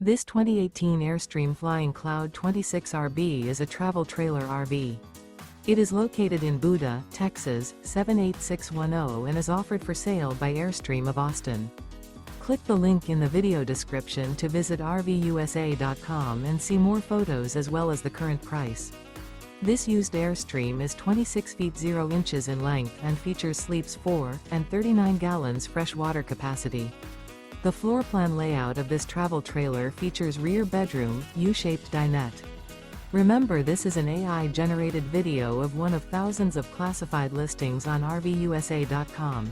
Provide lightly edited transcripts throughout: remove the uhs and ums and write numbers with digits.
This 2018 Airstream Flying Cloud 26RB is a travel trailer RV. It is located in Buda, Texas, 78610 and is offered for sale by Airstream of Austin. Click the link in the video description to visit RVUSA.com and see more photos as well as the current price. This used Airstream is 26 feet 0 inches in length and features sleeps 4 and 39 gallons fresh water capacity. The floor plan layout of this travel trailer features rear bedroom, U-shaped dinette. Remember, this is an AI-generated video of one of thousands of classified listings on RVUSA.com.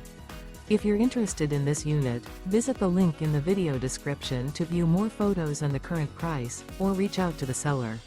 If you're interested in this unit, visit the link in the video description to view more photos and the current price, or reach out to the seller.